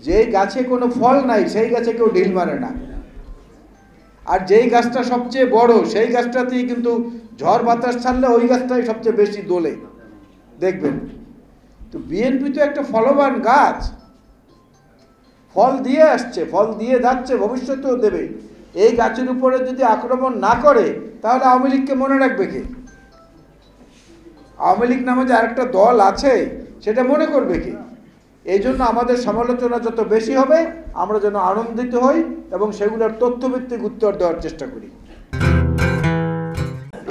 যেই গাছে কোনো ফল নাই সেই গাছে কেউ ঢিল মারে না, আর যেই গাছটা সবচেয়ে বড় সেই গাছটাতেই কিন্তু ঝড় বাতাস ছাড়লে ওই গাছটাই সবচেয়ে বেশি দোলে, দেখবেন। তো বিএনপি তো একটা ফলবান গাছ, ফল দিয়ে আসছে, ফল দিয়ে যাচ্ছে, ভবিষ্যতেও দেবে। এই গাছের উপরে যদি আক্রমণ না করে তাহলে আওয়ামী লীগকে মনে রাখবে কে? আওয়ামী লীগ নামে যে আরেকটা দল আছে সেটা মনে করবে কে? এই জন্য আমাদের সমালোচনা যত বেশি হবে আমরা যেন আনন্দিত হই এবং সেগুলোর তথ্যভিত্তিক উত্তর দেওয়ার চেষ্টা করি।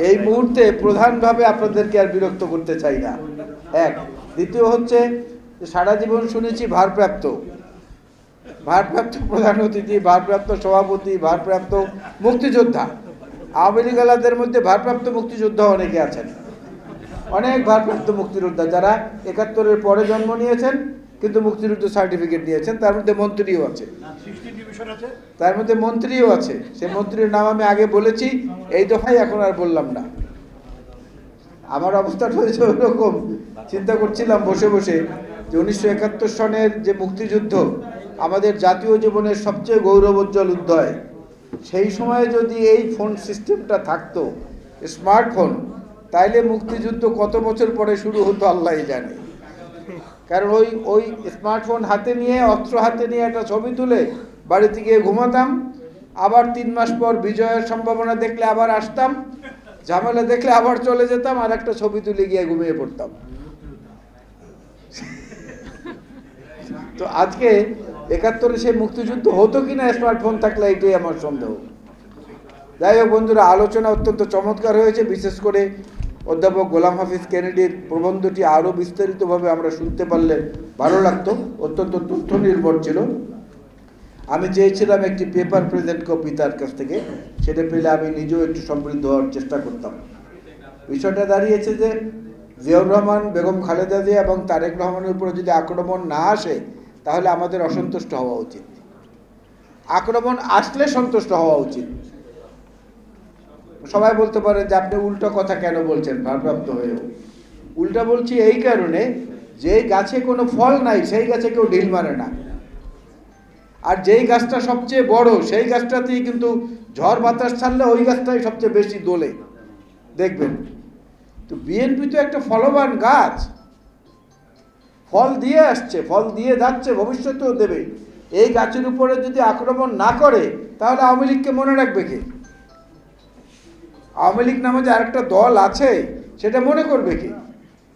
এই মুহূর্তে প্রধানভাবে আপনাদেরকে আর বিরক্ত করতে চাই না, এক। দ্বিতীয় হচ্ছে সারা জীবন শুনেছি ভারপ্রাপ্ত প্রধান অতিথি, ভারপ্রাপ্ত সভাপতি, ভারপ্রাপ্ত মুক্তিযোদ্ধা। আওয়ামী লীগ আলাদের মধ্যে ভারপ্রাপ্ত মুক্তিযোদ্ধা অনেকে আছেন, অনেক ভারপ্রাপ্ত মুক্তিযোদ্ধা যারা ৭১-এর পরে জন্ম নিয়েছেন কিন্তু মুক্তিযুদ্ধ সার্টিফিকেট নিয়েছেন, তার মধ্যে মন্ত্রীও আছে, তার মধ্যে মন্ত্রীও আছে। সে মন্ত্রীর নাম আমি আগে বলেছি, এই দফায় এখন আর বললাম না। আমার অবস্থাটা হয়েছে ওরকম, চিন্তা করছিলাম বসে বসে যে ১৯৭১ সনের যে মুক্তিযুদ্ধ আমাদের জাতীয় জীবনের সবচেয়ে গৌরবোজ্জ্বল অধ্যায়, সেই সময়ে যদি এই ফোন সিস্টেমটা থাকতো, স্মার্টফোন, তাইলে মুক্তিযুদ্ধ কত বছর পরে শুরু হতো আল্লাহই জানে। কারণ ওই স্মার্টফোন হাতে নিয়ে, অস্ত্র হাতে নিয়ে একটা ছবি তুলে বাড়িতে গিয়ে ঘুমাতাম, আবার ৩ মাস পর বিজয়ের সম্ভাবনা দেখলে আবার আসতাম, ঝামেলা দেখলে আবার চলে যেতাম, আর একটা ছবি তুলে গিয়ে ঘুমিয়ে পড়তাম। তো আজকে ৭১-এ সেই মুক্তিযুদ্ধ হতো কিনা স্মার্টফোন থাকলে, এটাই আমার সন্দেহ। যাই হোক বন্ধুরা, আলোচনা অত্যন্ত চমৎকার হয়েছে। বিশেষ করে অধ্যাপক গোলাম হাফিজ কেনেডির প্রবন্ধটি আরও বিস্তারিতভাবে আমরা শুনতে পারলে ভালো লাগতো, অত্যন্ত তথ্য নির্ভর ছিল। আমি চেয়েছিলাম একটি পেপার প্রেজেন্ট কপি তার কাছ থেকে, সেটা পেলে আমি নিজেও একটু সমৃদ্ধ হওয়ার চেষ্টা করতাম। বিষয়টা দাঁড়িয়েছে যে জিয়াউর রহমান, বেগম খালেদা জিয়া এবং তারেক রহমানের উপরে যদি আক্রমণ না আসে তাহলে আমাদের অসন্তুষ্ট হওয়া উচিত, আক্রমণ আসলে সন্তুষ্ট হওয়া উচিত। সবাই বলতে পারে যে আপনি উল্টো কথা কেন বলছেন ভারপ্রাপ্ত হয়েও। উল্টা বলছি এই কারণে যে গাছে কোনো ফল নাই সেই গাছে কেউ ঢিল মারে না, আর যেই গাছটা সবচেয়ে বড় সেই গাছটাতেই কিন্তু ঝড় বাতাস ছাড়লে ওই গাছটাই সবচেয়ে বেশি দোলে, দেখবেন। তো বিএনপি তো একটা ফলবান গাছ, ফল দিয়ে আসছে, ফল দিয়ে যাচ্ছে, ভবিষ্যতেও দেবে। এই গাছের উপরে যদি আক্রমণ না করে তাহলে আওয়ামী লীগকে মনে রাখবে কে? আওয়ামী লীগ নামে যে আরেকটা দল আছে সেটা মনে করবে কি?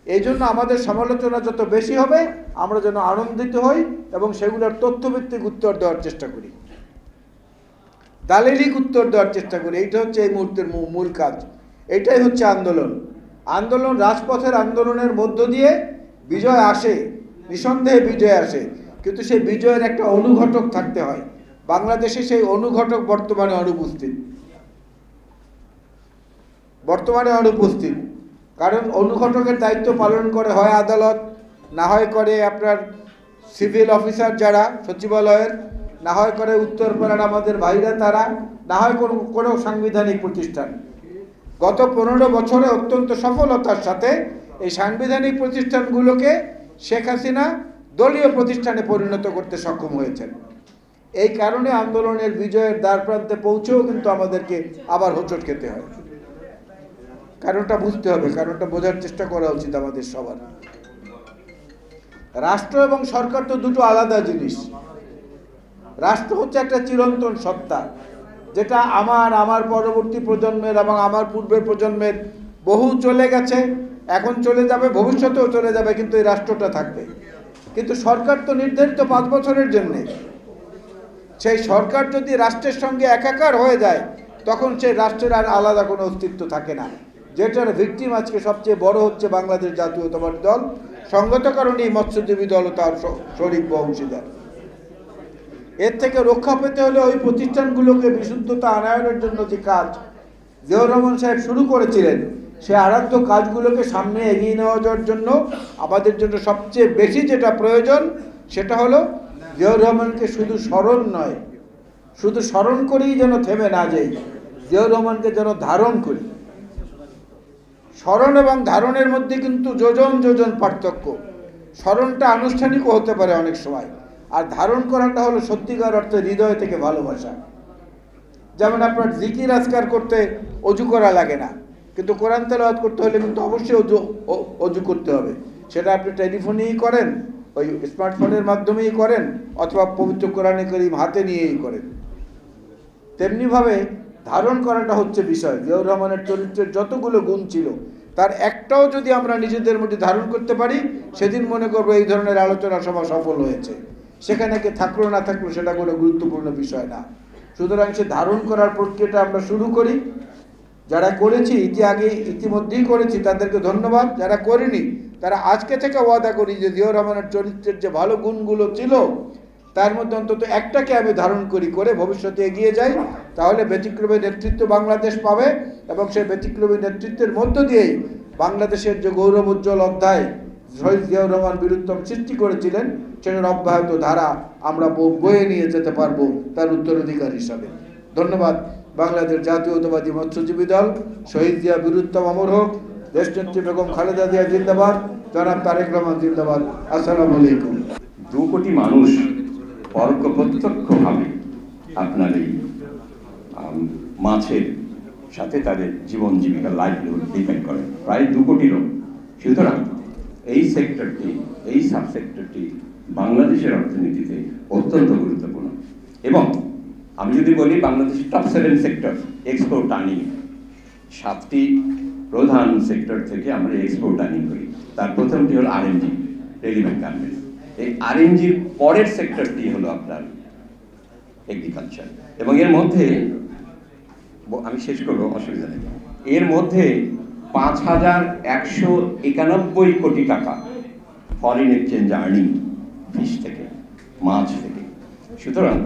এই জন্য আমাদের সমালোচনা যত বেশি হবে আমরা যেন আনন্দিত হই এবং সেগুলোর তথ্যভিত্তিক উত্তর দেওয়ার চেষ্টা করি, দালিলিক উত্তর দেওয়ার চেষ্টা করি। এইটা হচ্ছে এই মুহূর্তের মূল কাজ, এইটাই হচ্ছে আন্দোলন। আন্দোলন, রাজপথের আন্দোলনের মধ্য দিয়ে বিজয় আসে, নিঃসন্দেহে বিজয় আসে, কিন্তু সেই বিজয়ের একটা অনুঘটক থাকতে হয়। বাংলাদেশে সেই অনুঘটক বর্তমানে অনুপস্থিত। কারণ অনুঘটকের দায়িত্ব পালন করে হয় আদালত, না হয় করে আপনার সিভিল অফিসার যারা সচিবালয়ের, না হয় করে উত্তরপাড়ার আমাদের ভাইরা তারা, না হয় কোনো সাংবিধানিক প্রতিষ্ঠান। গত ১৫ বছরে অত্যন্ত সফলতার সাথে এই সাংবিধানিক প্রতিষ্ঠানগুলোকে শেখ হাসিনা দলীয় প্রতিষ্ঠানে পরিণত করতে সক্ষম হয়েছেন। এই কারণে আন্দোলনের বিজয়ের দ্বার প্রান্তে পৌঁছেও কিন্তু আমাদেরকে আবার হোঁচট খেতে হয়। কারণটা বুঝতে হবে, কারণটা বোঝার চেষ্টা করা উচিত আমাদের সবার। রাষ্ট্র এবং সরকার তো দুটো আলাদা জিনিস। রাষ্ট্র হচ্ছে একটা চিরন্তন সত্তা, যেটা আমার পরবর্তী প্রজন্মের এবং আমার পূর্বের প্রজন্মের বহু চলে গেছে, এখন চলে যাবে, ভবিষ্যতেও চলে যাবে, কিন্তু এই রাষ্ট্রটা থাকবে। কিন্তু সরকার তো নির্ধারিত 5 বছরের জন্যে। সেই সরকার যদি রাষ্ট্রের সঙ্গে একাকার হয়ে যায় তখন সেই রাষ্ট্রের আর আলাদা কোনো অস্তিত্ব থাকে না, যেটার ভিকটিম আজকে সবচেয়ে বড় হচ্ছে বাংলাদেশ জাতীয়তাবাদী দল। সঙ্গত কারণেই মৎস্যজীবী দলও তার শরিক বা অংশীদার। এর থেকে রক্ষা পেতে হলে ওই প্রতিষ্ঠানগুলোকে বিশুদ্ধতা আনয়নের জন্য যে কাজ জিয়াউর রহমান সাহেব শুরু করেছিলেন, সে আরাধ্য কাজগুলোকে সামনে এগিয়ে নেওয়া যাওয়ার জন্য আমাদের জন্য সবচেয়ে বেশি যেটা প্রয়োজন সেটা হলো জিয়াউর রহমানকে শুধু স্মরণ নয়, শুধু স্মরণ করেই যেন থেমে না যাই, জিয়াউর রহমানকে যেন ধারণ করি। স্মরণ এবং ধারণের মধ্যে কিন্তু যোজন যোজন পার্থক্য। স্মরণটা আনুষ্ঠানিকও হতে পারে অনেক সময়, আর ধারণ করাটা হলো সত্যিকার অর্থে হৃদয় থেকে ভালোবাসা। যেমন আপনার জিকির আজকার করতে অজু করা লাগে না, কিন্তু কোরআন তেলাওয়াত করতে হলে কিন্তু অবশ্যই অজু করতে হবে। সেটা আপনি টেলিফোনেই করেন, ওই স্মার্টফোনের মাধ্যমেই করেন, অথবা পবিত্র কোরআনে কারীম হাতে নিয়েই করেন। তেমনিভাবে ধারণ করাটা হচ্ছে বিষয়। জিয়াউর রহমানের চরিত্রের যতগুলো গুণ ছিল তার একটাও যদি আমরা নিজেদের মধ্যে ধারণ করতে পারি, সেদিন মনে করবো এই ধরনের আলোচনা সভা সফল হয়েছে। সেখানে কে থাকলো না থাকলো সেটা কোনো গুরুত্বপূর্ণ বিষয় না। সুতরাং সে ধারণ করার প্রক্রিয়াটা আমরা শুরু করি। যারা করেছি ইতিমধ্যেই করেছি তাদেরকে ধন্যবাদ। যারা করিনি তারা আজকে থেকে ওয়াদা করি যে জিয়াউর রহমানের চরিত্রের যে ভালো গুণগুলো ছিল তার মধ্যে অন্তত একটাকে আমি ধারণ করে ভবিষ্যতে এগিয়ে যাই। তাহলে ব্যতিক্রমী নেতৃত্ব বাংলাদেশ পাবে, এবং সেই ব্যতিক্রমী নেতৃত্বের মধ্য দিয়েই বাংলাদেশের যে গৌরবোজ্জ্বল অধ্যায় শহীদ জিয়াউর রহমান বীরুত্তম সৃষ্টি করেছিলেন সেটার অব্যাহত ধারা আমরা বয়ে নিয়ে যেতে পারবো তার উত্তরাধিকার হিসাবে। ধন্যবাদ। বাংলাদেশ জাতীয়তাবাদী মৎস্যজীবী দল। শহীদ জিয়া বীরুত্তম অমর হোক। দেশনেত্রী বেগম খালেদা জিয়া জিন্দাবাদ। জনাব তারেক রহমান জিন্দাবাদ। আসসালামু আলাইকুম। 2 কোটি মানুষ পরোক্ষ প্রত্যক্ষভাবে আপনার এই মাছের সাথে তাদের জীবন জীবিকা লাইভলিহুড ডিপেন্ড করে, প্রায় 2 কোটি লোক। সুতরাং এই সেক্টরটি, এই সাবসেক্টরটি বাংলাদেশের অর্থনীতিতে অত্যন্ত গুরুত্বপূর্ণ। এবং আমি যদি বলি বাংলাদেশের টপ 7 সেক্টর এক্সপোর্ট আর্নিং, 7টি প্রধান সেক্টর থেকে আমরা এক্সপোর্ট আর্নিং করি। তার প্রথমটি হলো আরএমজি, রেডিমেড গার্মেন্টস। এই আরএমজির পরের সেক্টরটি হলো আপনার এগ্রিকালচার। এবং এর মধ্যে আমি শেষ করবো, অসুবিধা নেই, এর মধ্যে 5,191 কোটি টাকা ফরেন এক্সচেঞ্জ আর্নিং ফিশ থেকে, মাছ থেকে। সুতরাং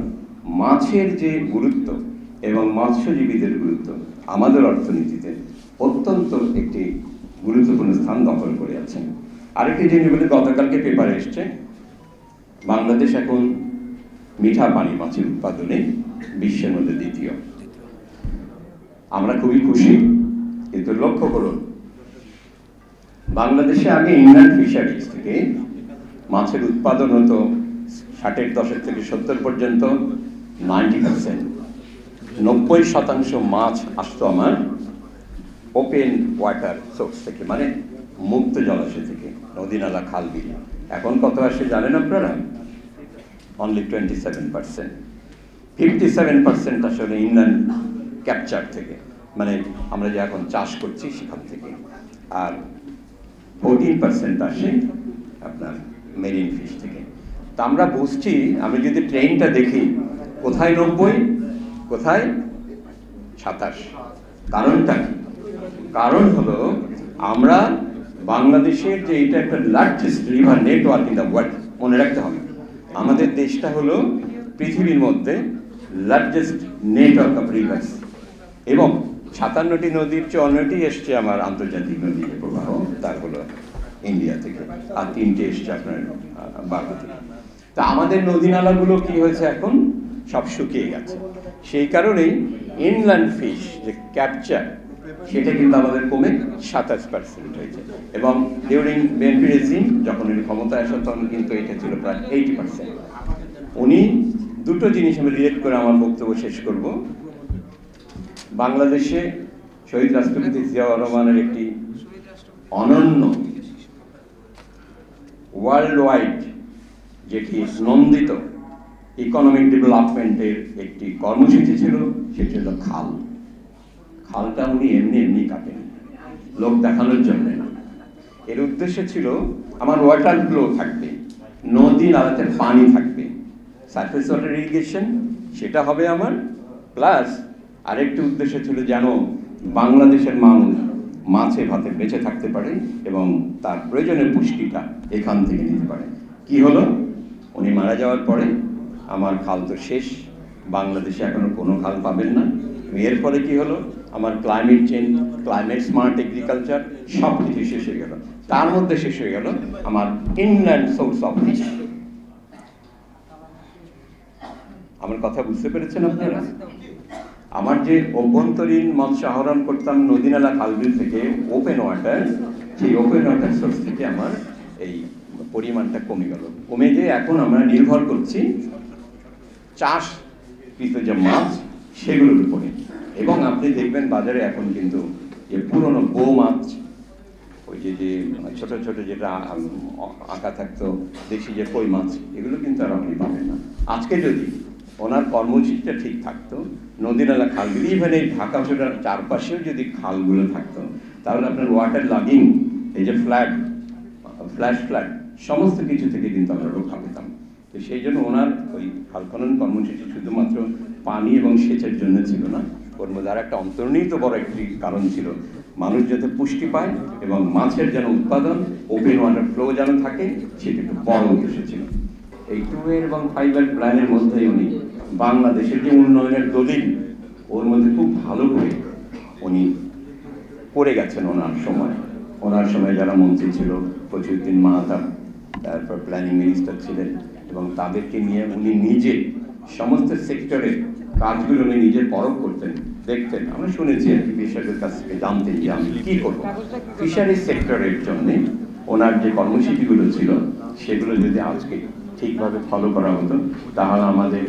মাছের যে গুরুত্ব এবং মৎস্যজীবীদের গুরুত্ব আমাদের অর্থনীতিতে অত্যন্ত একটি গুরুত্বপূর্ণ স্থান দখল করে আছে। আরেকটি জিনিস বলে, গতকালকে পেপারে এসছে বাংলাদেশ এখন মিঠা পানি মাছের উৎপাদনে বিশ্বের মধ্যে দ্বিতীয়। আমরা খুবই খুশি, কিন্তু লক্ষ্য করুন বাংলাদেশে আগে ইনল্যান্ড ফিশারিজ থেকে মাছের উৎপাদন হতো 60-এর দশক থেকে 70 পর্যন্ত 90%। 90% মাছ আসতো আমার ওপেন ওয়াটার সোর্স থেকে, মানে মুক্ত জলাশয় থেকে, নদী নালা খাল বিল। এখন কত আসে জানেন আপনারা? অনলি 27%। 57% আসলে ইনল্যান্ড ক্যাপচার থেকে, মানে আমরা যে এখন চাষ করছি সেখান থেকে। আর 14% আসে আপনার মেরিন ফিশ থেকে। তা আমরা বুঝছি, আমি যদি ট্রেনটা দেখি কোথায় 90 কোথায় 27। কারণটা কি? কারণ হলো আমরা বাংলাদেশের যে এটা একটা largest river network in the world, মনে রাখতে হবে আমাদের দেশটা হলো পৃথিবীর মধ্যে লার্জেস্ট নেটওয়ার্ক অফ রিভার্স। এবং 57টি নদীর 54টি এসছে আমার আন্তর্জাতিক নদীর প্রবাহ, তার হলো ইন্ডিয়া থেকে, আর 3টে এসছে আপনার ভারত থেকে। তা আমাদের নদী নালাগুলো কি হয়েছে এখন? সব শুকিয়ে গেছে। সেই কারণেই ইনল্যান্ড ফিশ যে ক্যাপচার সেটা কিন্তু আমাদের কমে 27% হয়েছে। এবং ডিউরিং বিএনপি রেজিম যখন উনি ক্ষমতায় আসেন তখন কিন্তু এটা ছিল প্রায় 80%। উনি দুটো জিনিস আমি রিলেট করে আমার বক্তব্য শেষ করব। বাংলাদেশে শহীদ রাষ্ট্রপতি জিয়াউর রহমানের একটি অনন্য ওয়ার্ল্ড ওয়াইড যেটি নন্দিত ইকোনমিক ডেভেলপমেন্টের একটি কর্মসূচি ছিল, সেটি হলো খাল। খালটা উনি এমনি এমনি কাটেন, লোক দেখানোর জন্য না। এর উদ্দেশ্য ছিল আমার ওয়াটার ফ্লো থাকবে, নদী নালাতে পানি থাকবে, সারফেস ওয়াটার ইরিগেশন সেটা হবে আমার। প্লাস আরেকটি উদ্দেশ্য ছিল যেন বাংলাদেশের মানুষ মাছে ভাতে বেঁচে থাকতে পারে এবং তার প্রয়োজনীয় পুষ্টিটা এখান থেকে নিতে পারে। কি হলো, উনি মারা যাওয়ার পরে আমার খাল তো শেষ, বাংলাদেশে এখনো কোনো খাল পাবেন না। এর ফলে কি হলো, আমার climate change, climate smart agriculture সব কিছু শেষ হয়ে গেল। তার মধ্যে শেষ হয়ে গেল আমার ইনল্যান্ড সোর্স অফ ফিশ। আমার কথা বুঝতে পেরেছেন আপনারা? আমার যে অভ্যন্তরীণ মৎস্য আহরণ করতাম নদী নালা খালবিল থেকে ওপেন ওয়াটার, সেই ওপেন ওয়াটার সোর্স থেকে আমার এই পরিমাণটা কমে গেল, কমে গিয়ে এখন আমরা নির্ভর করছি চাষকৃত যে মাছ সেগুলোর উপরে। এবং আপনি দেখবেন বাজারে এখন কিন্তু যে পুরনো বউ মাছ, ওই যে যে ছোট ছোট যেটা আঁকা থাকতো দেশি যে কই মাছ, এগুলো কিন্তু আর আপনি পাবেন না। আজকে যদি ওনার কর্মসূচিটা ঠিক থাকতো, নদী নালা খালগুলি, ইভেন এই ঢাকা শহরের চারপাশেও যদি খালগুলো থাকতো, তাহলে আপনার ওয়াটার লাগিং, এই যে ফ্ল্যাশ ফ্ল্যাট, সমস্ত কিছু থেকে কিন্তু আমরা রক্ষা পেতাম। তো সেই জন্য ওনার ওই খাল খনন কর্মসূচি শুধুমাত্র পানি এবং সেচের জন্য ছিল না, ওর মধ্যে আর একটা অন্তর্নিহিত বড় একটি কারণ ছিল, মানুষ যাতে পুষ্টি পায় এবং মাছের যেন উৎপাদন, ওপেন ওয়াটার ফ্লো যেন থাকে, সেটা একটু বড় উদ্দেশ্য ছিল। এই 2 এবং 5 প্ল্যানের মধ্যে উনি বাংলাদেশের যে উন্নয়নের দলিল, ওর মধ্যে খুব ভালো করে উনি করে গেছেন ওনার সময় যারা মন্ত্রী ছিল, ফজলুদ্দিন মাহাতাব, তারপর প্ল্যানিং মিনিস্টার ছিলেন, এবং তাদেরকে নিয়ে উনি নিজে সমস্ত সেক্টরের কাজগুলো উনি নিজে পরখ করতেন, দেখতেন। আমরা শুনেছি আর কি, বিষয়দের কাছ থেকে জানতেন যে আমি কি করবো। ফিশারিজ সেক্টরের জন্য ওনার যে কর্মসূচিগুলো ছিল, সেগুলো যদি আজকে ঠিকভাবে ফলো করা হতো, তাহলে আমাদের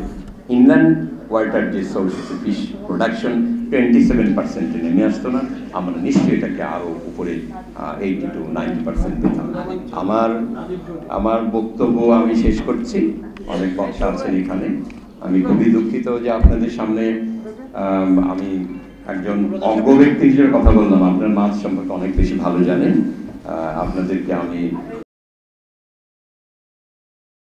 ইনল্যান্ড ওয়াটার যে সোর্স ফিশ প্রোডাকশন 27% নেমে আসতো না, আমরা নিশ্চয়ই এটাকে আরও উপরে 80 to 90% পেতাম। আমার বক্তব্য আমি শেষ করছি, অনেক বক্তা আছেন এখানে। আমি খুবই দুঃখিত যে আপনাদের সামনে আমি একজন অজ্ঞ ব্যক্তি হিসেবে কথা বললাম। আপনার মাছ সম্পর্কে অনেক বেশি ভালো জানেন, আপনাদেরকে আমি